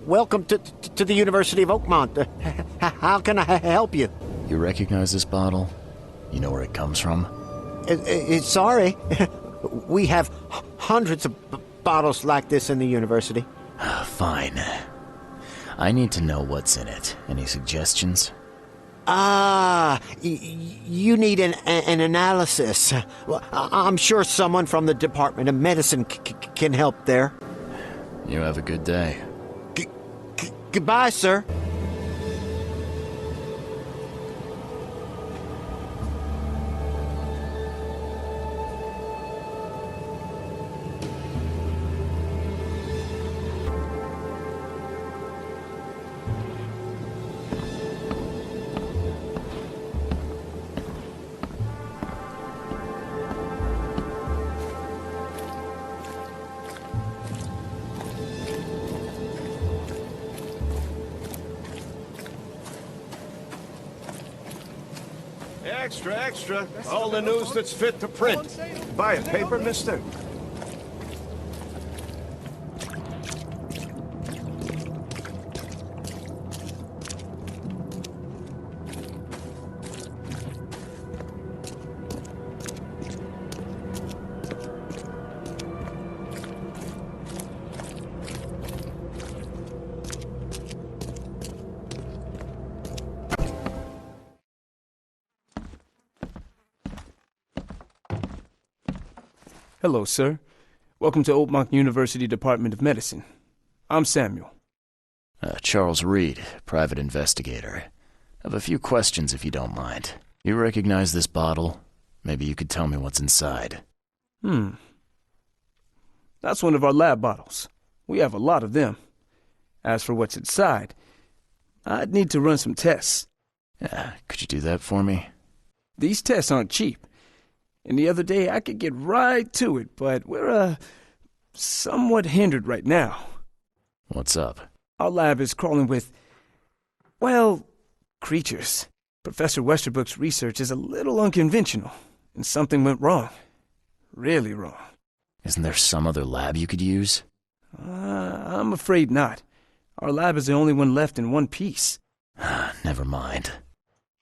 Welcome to the University of Oakmont. How can I help you? You recognize this bottle? You know where it comes from? Sorry. We have hundreds of bottles like this in the university. Fine. I need to know what's in it. Any suggestions? You need an analysis. Well, I'm sure someone from the Department of Medicine can help there. You have a good day. Goodbye, sir. Extra, extra. All the news that's fit to print. Buy a paper, mister? Hello, sir. Welcome to Oakmont University Department of Medicine. I'm Samuel. Charles Reed, private investigator. I have a few questions if you don't mind. You recognize this bottle? Maybe you could tell me what's inside. That's one of our lab bottles. We have a lot of them. As for what's inside, I'd need to run some tests. Could you do that for me? These tests aren't cheap. And the other day I could get right to it, but we're, somewhat hindered right now. What's up? Our lab is crawling with, well, creatures. Professor Westerbrook's research is a little unconventional, and something went wrong. Really wrong. Isn't there some other lab you could use? I'm afraid not. Our lab is the only one left in one piece. Never mind.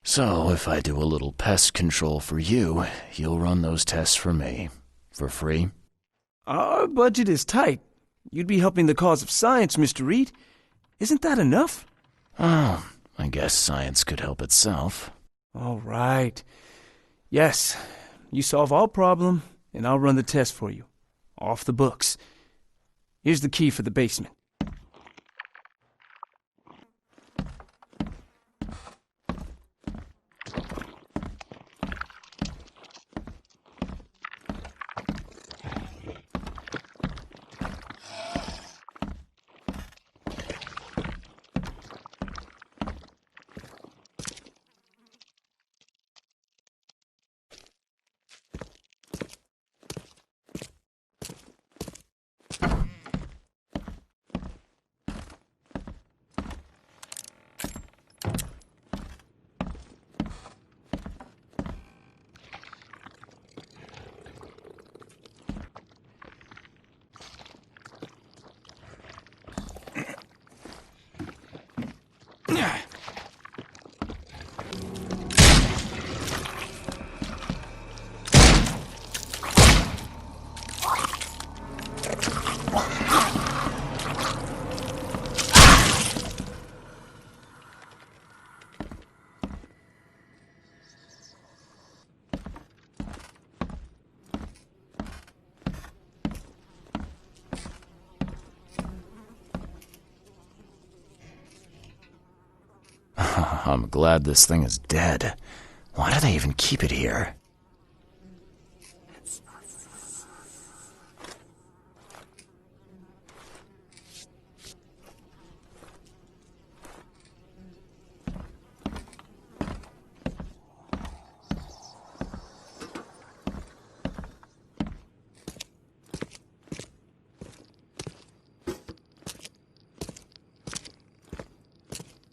So, if I do a little pest control for you, you'll run those tests for me. For free? Our budget is tight. You'd be helping the cause of science, Mr. Reed. Isn't that enough? Oh, I guess science could help itself. All right. Yes, you solve our problem, and I'll run the test for you. Off the books. Here's the key for the basement. I'm glad this thing is dead. Why do they even keep it here?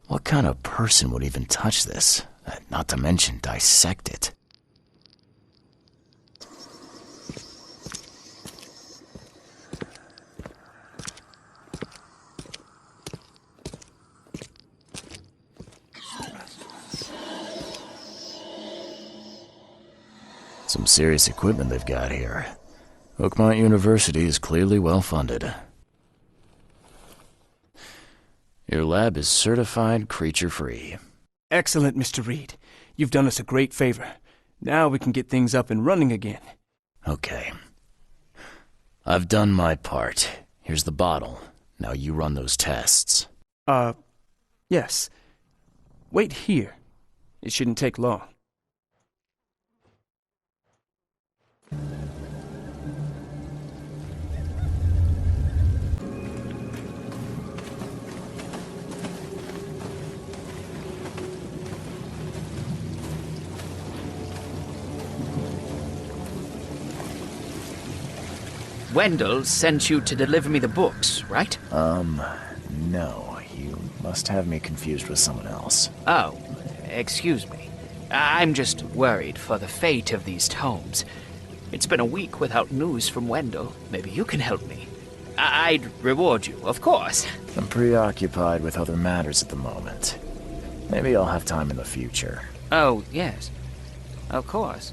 What kind of person would even touch this? Not to mention dissect it. Some serious equipment they've got here. Oakmont University is clearly well funded. Your lab is certified creature-free. Excellent, Mr. Reed. You've done us a great favor. Now we can get things up and running again. Okay. I've done my part. Here's the bottle. Now you run those tests. Yes. Wait here. It shouldn't take long. Wendell sent you to deliver me the books, right? No. You must have me confused with someone else. Oh, excuse me. I'm just worried for the fate of these tomes. It's been a week without news from Wendell. Maybe you can help me. I'd reward you, of course. I'm preoccupied with other matters at the moment. Maybe I'll have time in the future. Oh, yes. Of course.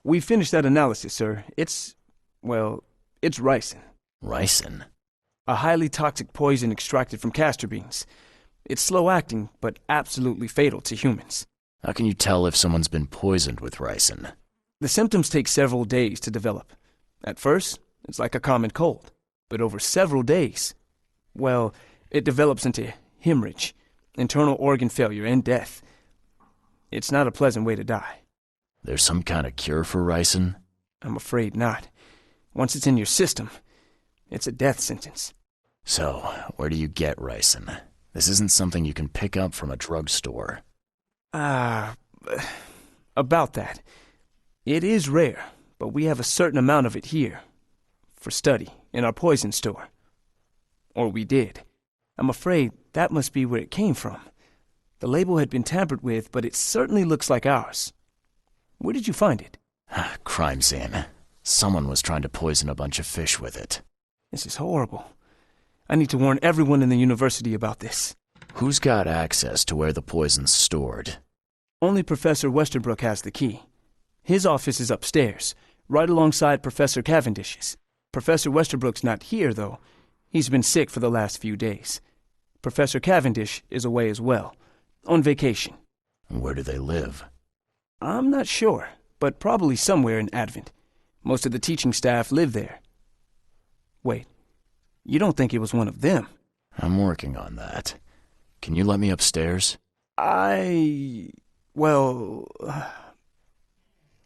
We finished that analysis, sir. It's ricin. Ricin? A highly toxic poison extracted from castor beans. It's slow-acting, but absolutely fatal to humans. How can you tell if someone's been poisoned with ricin? The symptoms take several days to develop. At first, it's like a common cold. But over several days, it develops into hemorrhage, internal organ failure, and death. It's not a pleasant way to die. There's some kind of cure for ricin? I'm afraid not. Once it's in your system, it's a death sentence. So, where do you get ricin? This isn't something you can pick up from a drugstore. About that. It is rare, but we have a certain amount of it here. For study, in our poison store. Or we did. I'm afraid that must be where it came from. The label had been tampered with, but it certainly looks like ours. Where did you find it? Crime scene. Someone was trying to poison a bunch of fish with it. This is horrible. I need to warn everyone in the university about this. Who's got access to where the poison's stored? Only Professor Westerbrook has the key. His office is upstairs, right alongside Professor Cavendish's. Professor Westerbrook's not here, though. He's been sick for the last few days. Professor Cavendish is away as well, on vacation. Where do they live? I'm not sure, but probably somewhere in Advent. Most of the teaching staff live there. Wait, you don't think it was one of them? I'm working on that. Can you let me upstairs? All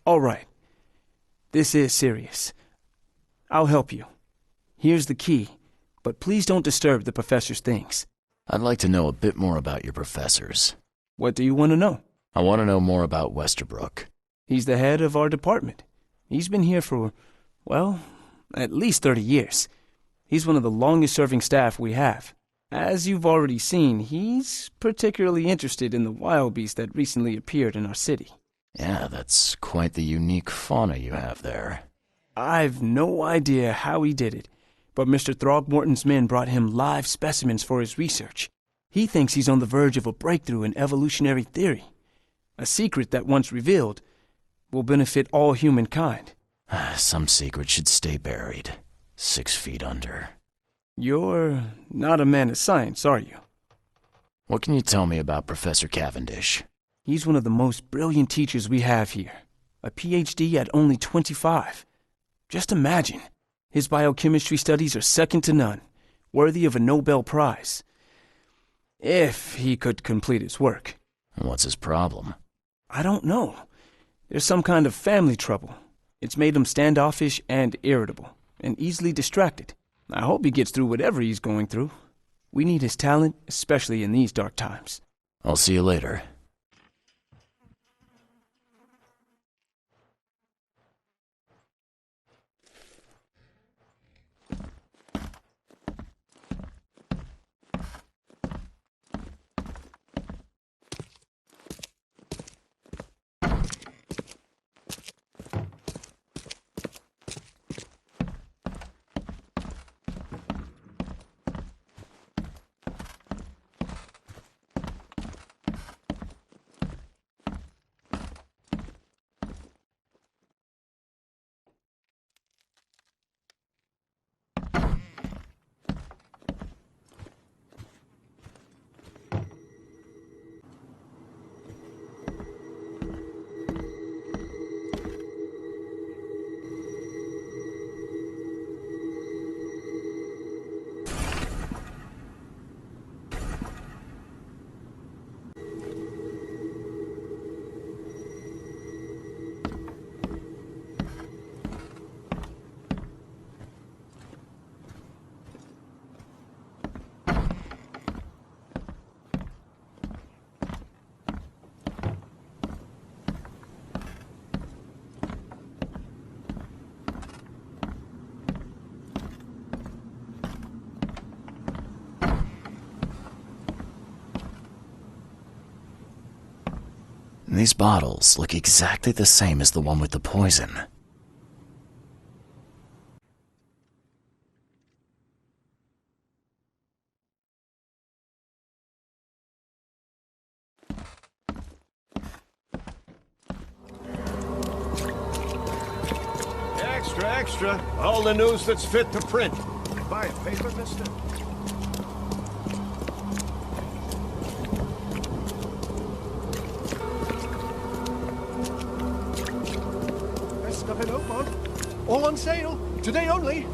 right. This is serious. I'll help you. Here's the key, but please don't disturb the professor's things. I'd like to know a bit more about your professors. What do you want to know? I want to know more about Westerbrook. He's the head of our department. He's been here for, at least 30 years. He's one of the longest-serving staff we have. As you've already seen, he's particularly interested in the wild beast that recently appeared in our city. Yeah, that's quite the unique fauna you have there. I've no idea how he did it, but Mr. Throgmorton's men brought him live specimens for his research. He thinks he's on the verge of a breakthrough in evolutionary theory. A secret that, once revealed, will benefit all humankind. Some secret should stay buried, 6 feet under. You're not a man of science, are you? What can you tell me about Professor Cavendish? He's one of the most brilliant teachers we have here. A PhD at only 25. Just imagine. His biochemistry studies are second to none, worthy of a Nobel Prize. If he could complete his work. What's his problem? I don't know. There's some kind of family trouble. It's made him standoffish and irritable, and easily distracted. I hope he gets through whatever he's going through. We need his talent, especially in these dark times. I'll see you later. These bottles look exactly the same as the one with the poison. Extra, extra. All the news that's fit to print. Buy a paper, mister? Best stuff in Oakmont. All on sale. Today only.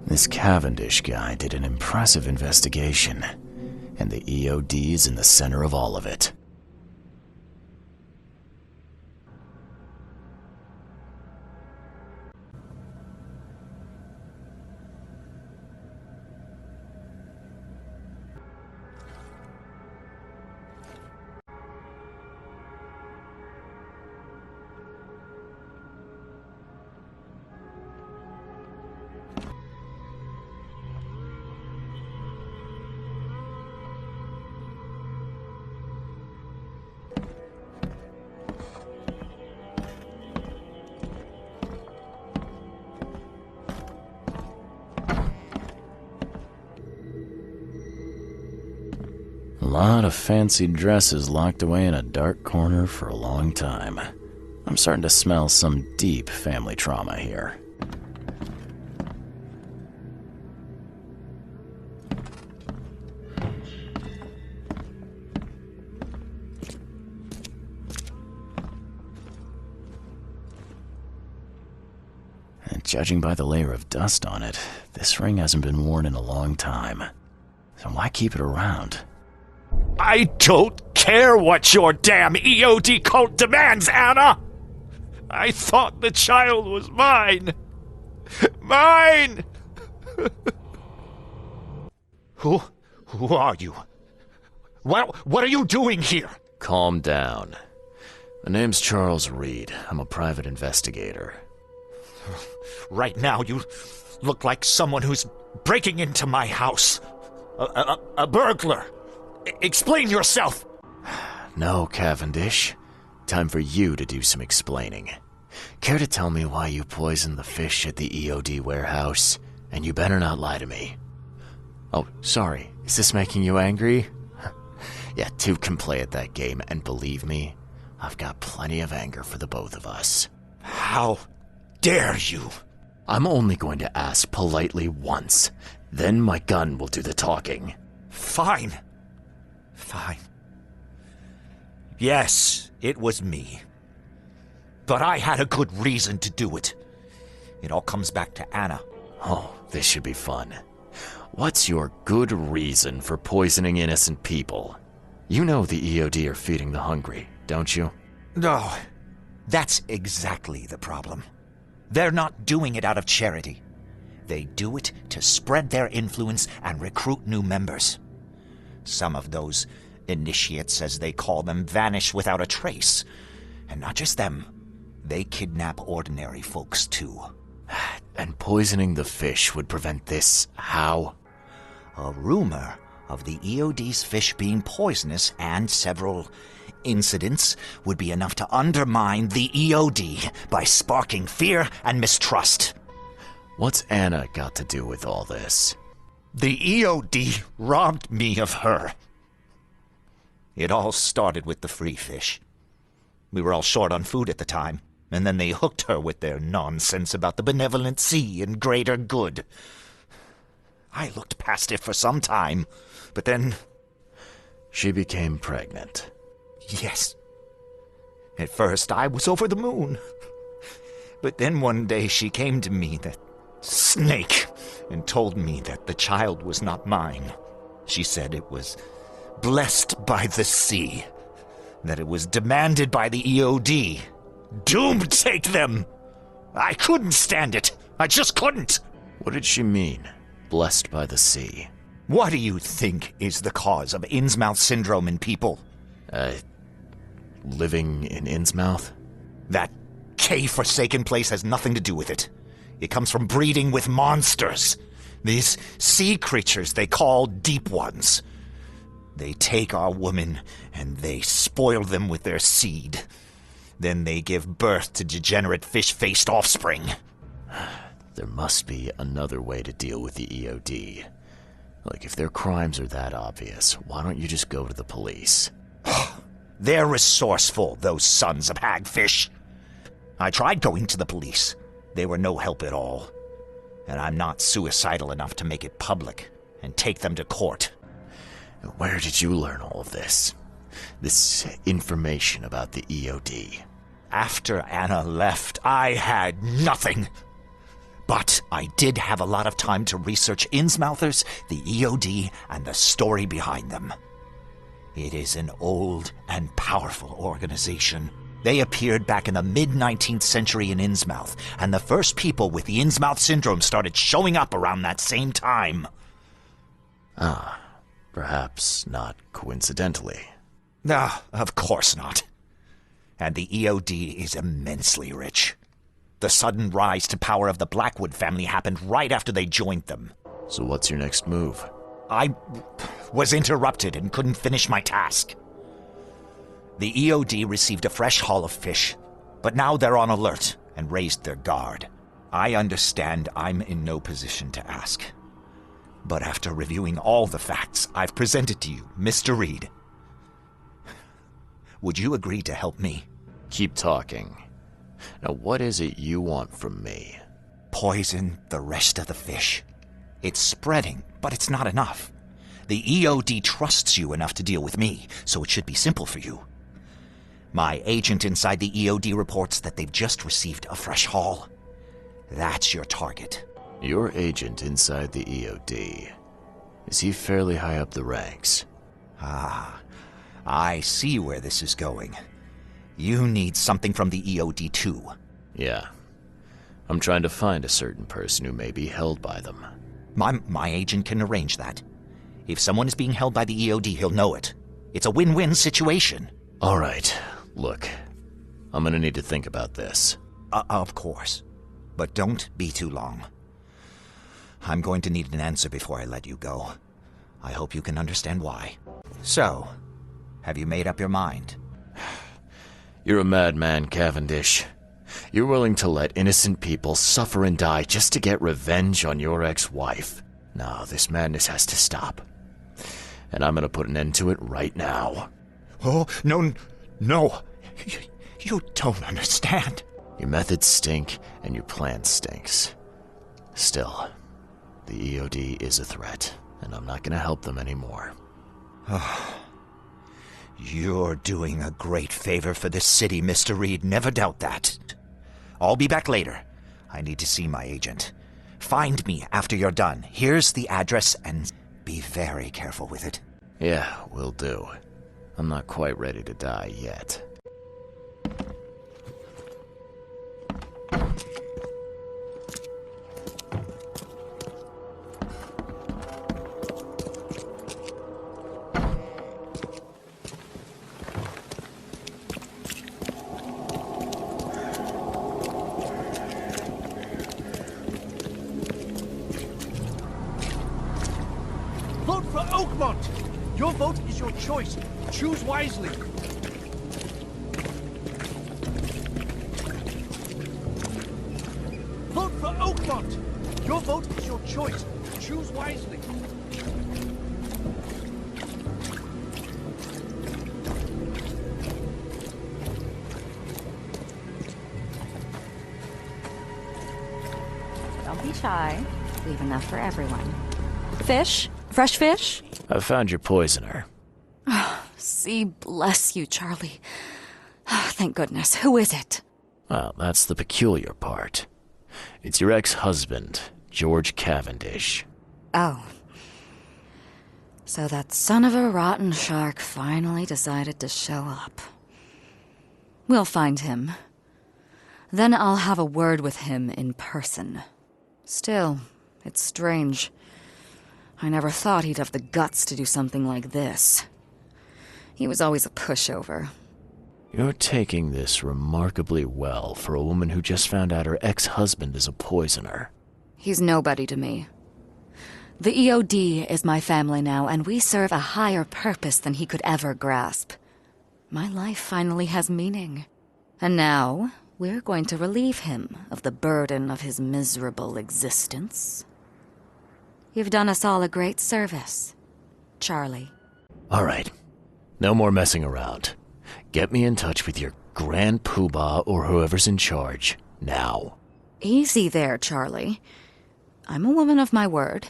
This Cavendish guy did an impressive investigation, and the EOD's in the center of all of it. A lot of fancy dresses locked away in a dark corner for a long time. I'm starting to smell some deep family trauma here. And judging by the layer of dust on it, this ring hasn't been worn in a long time. So why keep it around? I don't care what your damn EOD cult demands, Anna! I thought the child was mine! Mine! Who are you? What are you doing here? Calm down. My name's Charles Reed. I'm a private investigator. Right now, you look like someone who's breaking into my house. A burglar. Explain yourself! No, Cavendish. Time for you to do some explaining. Care to tell me why you poisoned the fish at the EOD warehouse? And you better not lie to me. Oh, sorry. Is this making you angry? Yeah, two can play at that game, and believe me, I've got plenty of anger for the both of us. How dare you? I'm only going to ask politely once. Then my gun will do the talking. Fine. Fine. Yes, it was me. But I had a good reason to do it. It all comes back to Anna. Oh, this should be fun. What's your good reason for poisoning innocent people? You know the EOD are feeding the hungry, don't you? No, that's exactly the problem. They're not doing it out of charity. They do it to spread their influence and recruit new members. Some of those initiates, as they call them, vanish without a trace. And not just them. They kidnap ordinary folks, too. And poisoning the fish would prevent this how? A rumor of the EOD's fish being poisonous and several incidents would be enough to undermine the EOD by sparking fear and mistrust. What's Anna got to do with all this? The EOD robbed me of her. It all started with the free fish. We were all short on food at the time, and then they hooked her with their nonsense about the benevolent sea and greater good. I looked past it for some time, but then... She became pregnant. Yes. At first, I was over the moon. But then one day she came to me, that snake, and told me that the child was not mine. She said it was blessed by the sea, that it was demanded by the EOD. Doomed take them! I couldn't stand it. I just couldn't. What did she mean, blessed by the sea? What do you think is the cause of Innsmouth syndrome in people? Living in Innsmouth? That K-forsaken place has nothing to do with it. It comes from breeding with monsters. These sea creatures they call Deep Ones. They take our women and they spoil them with their seed. Then they give birth to degenerate fish-faced offspring. There must be another way to deal with the EOD. Like, if their crimes are that obvious, why don't you just go to the police? They're resourceful, those sons of hagfish. I tried going to the police. They were no help at all. And I'm not suicidal enough to make it public and take them to court. Where did you learn all of this? This information about the EOD? After Anna left, I had nothing. But I did have a lot of time to research Innsmouthers, the EOD, and the story behind them. It is an old and powerful organization. They appeared back in the mid-19th century in Innsmouth, and the first people with the Innsmouth syndrome started showing up around that same time. Perhaps not coincidentally. Of course not. And the EOD is immensely rich. The sudden rise to power of the Blackwood family happened right after they joined them. So what's your next move? I was interrupted and couldn't finish my task. The EOD received a fresh haul of fish, but now they're on alert and raised their guard. I understand I'm in no position to ask. But after reviewing all the facts I've presented to you, Mr. Reed, would you agree to help me? Keep talking. Now, what is it you want from me? Poison the rest of the fish. It's spreading, but it's not enough. The EOD trusts you enough to deal with me, so it should be simple for you. My agent inside the EOD reports that they've just received a fresh haul. That's your target. Your agent inside the EOD. Is he fairly high up the ranks? I see where this is going. You need something from the EOD too. Yeah. I'm trying to find a certain person who may be held by them. My agent can arrange that. If someone is being held by the EOD, he'll know it. It's a win-win situation. All right. Look, I'm gonna need to think about this. Of course. But don't be too long. I'm going to need an answer before I let you go. I hope you can understand why. So, have you made up your mind? You're a madman, Cavendish. You're willing to let innocent people suffer and die just to get revenge on your ex-wife. No, this madness has to stop. And I'm gonna put an end to it right now. Oh, no. You don't understand. Your methods stink, and your plan stinks. Still, the EOD is a threat, and I'm not gonna help them anymore. You're doing a great favor for this city, Mr. Reed. Never doubt that. I'll be back later. I need to see my agent. Find me after you're done. Here's the address, and be very careful with it. Yeah, will do. I'm not quite ready to die yet. Vote for Oakmont! Your vote is your choice. Choose wisely. But your vote is your choice. Choose wisely. Don't be shy. Leave enough for everyone. Fish? Fresh fish? I found your poisoner. See, bless you, Charlie. Thank goodness. Who is it? Well, that's the peculiar part. It's your ex-husband, George Cavendish. Oh. So that son of a rotten shark finally decided to show up. We'll find him. Then I'll have a word with him in person. Still, it's strange. I never thought he'd have the guts to do something like this. He was always a pushover. You're taking this remarkably well for a woman who just found out her ex-husband is a poisoner. He's nobody to me. The EOD is my family now, and we serve a higher purpose than he could ever grasp. My life finally has meaning. And now, we're going to relieve him of the burden of his miserable existence. You've done us all a great service, Charlie. All right. No more messing around. Get me in touch with your Grand Poobah or whoever's in charge, now. Easy there, Charlie. I'm a woman of my word.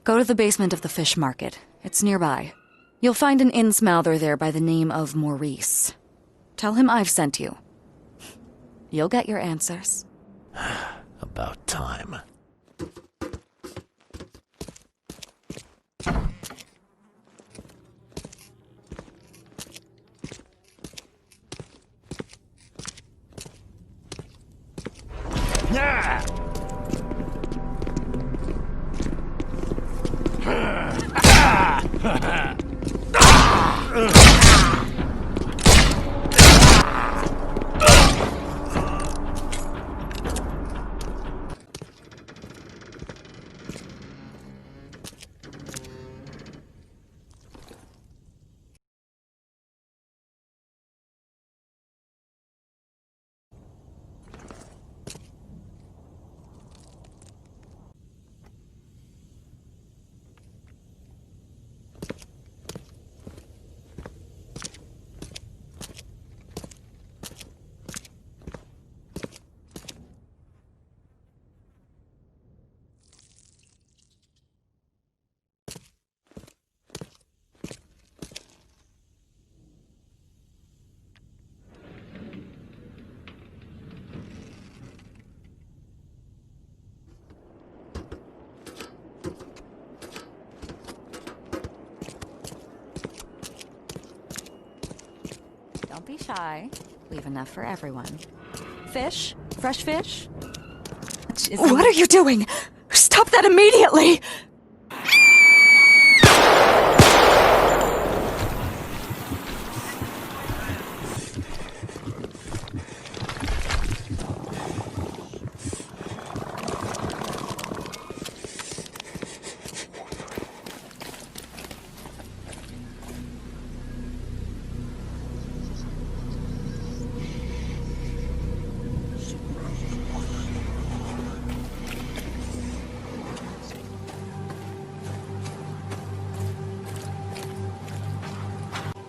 Go to the basement of the fish market. It's nearby. You'll find an innsmouther there by the name of Maurice. Tell him I've sent you. You'll get your answers. About time. Don't be shy. Leave enough for everyone. Fish? Fresh fish? What are you doing? Stop that immediately!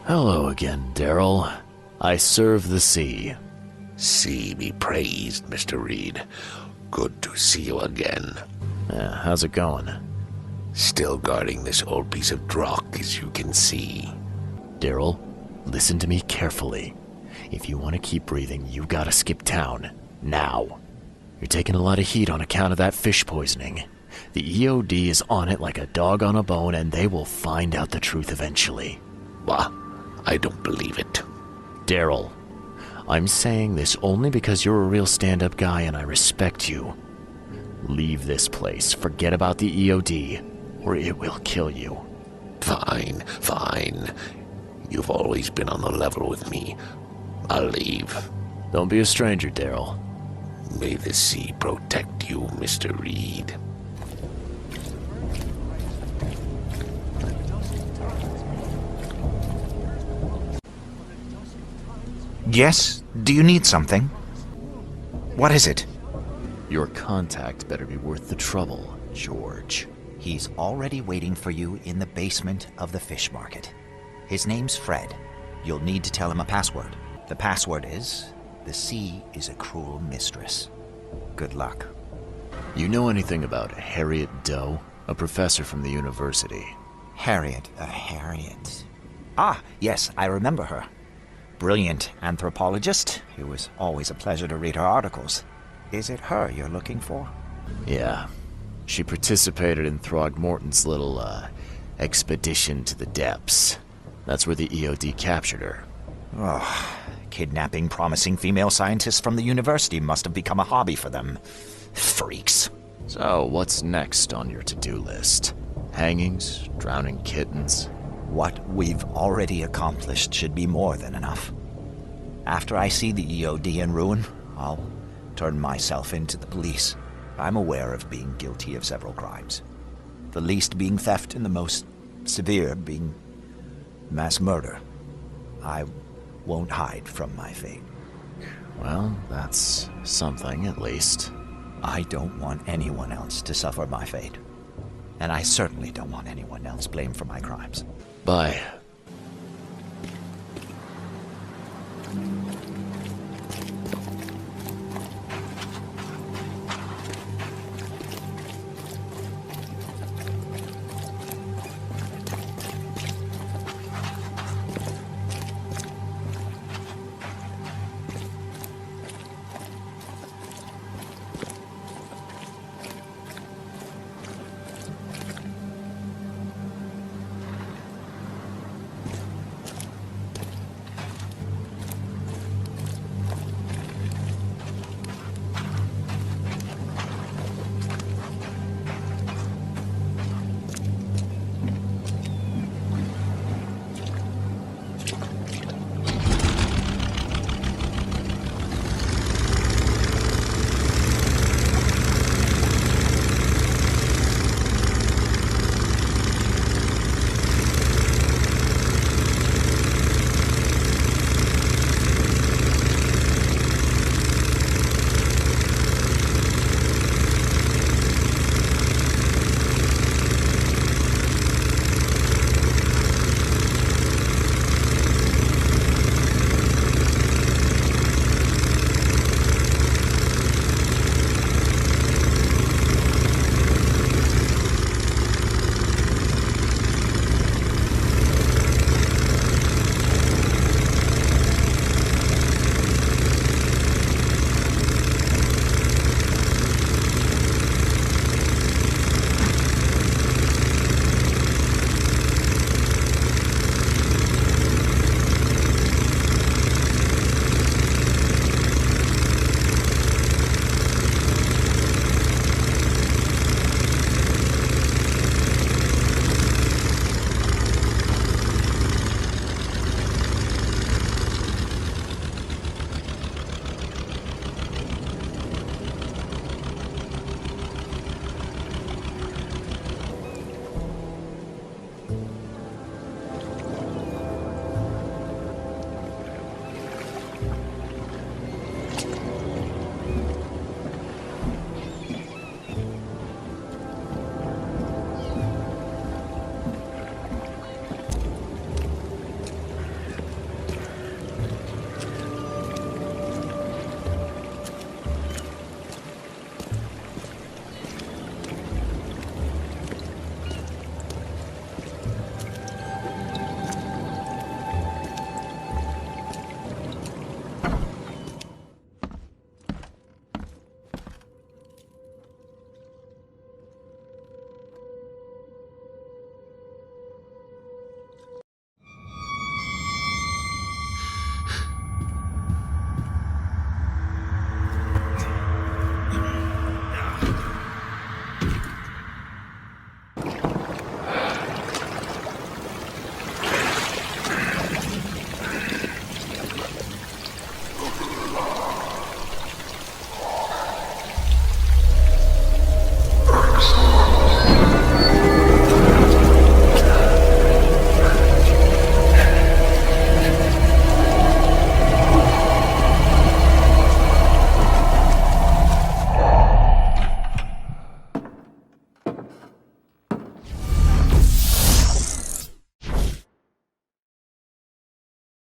Hello again, Daryl. I serve the sea. Sea be praised, Mr. Reed. Good to see you again. How's it going? Still guarding this old piece of drock, as you can see. Daryl, listen to me carefully. If you want to keep breathing, you gotta skip town. Now. You're taking a lot of heat on account of that fish poisoning. The EOD is on it like a dog on a bone, and they will find out the truth eventually. Bah, I don't believe it. Daryl, I'm saying this only because you're a real stand-up guy and I respect you. Leave this place, forget about the EOD, or it will kill you. Fine, fine. You've always been on the level with me. I'll leave. Don't be a stranger, Daryl. May the sea protect you, Mr. Reed. Yes? Do you need something? What is it? Your contact better be worth the trouble, George. He's already waiting for you in the basement of the fish market. His name's Fred. You'll need to tell him a password. The password is, the sea is a cruel mistress. Good luck. You know anything about Harriet Doe, a professor from the university? Harriet. Ah, yes, I remember her. Brilliant anthropologist. It was always a pleasure to read her articles. Is it her you're looking for? Yeah. She participated in Throgmorton's little, expedition to the depths. That's where the EOD captured her. Oh, kidnapping promising female scientists from the university must have become a hobby for them. Freaks. So, what's next on your to-do list? Hangings? Drowning kittens? What we've already accomplished should be more than enough. After I see the EOD in ruin, I'll turn myself into the police. I'm aware of being guilty of several crimes. The least being theft and the most severe being mass murder. I won't hide from my fate. Well, that's something, at least. I don't want anyone else to suffer my fate. And I certainly don't want anyone else blamed for my crimes. Bye,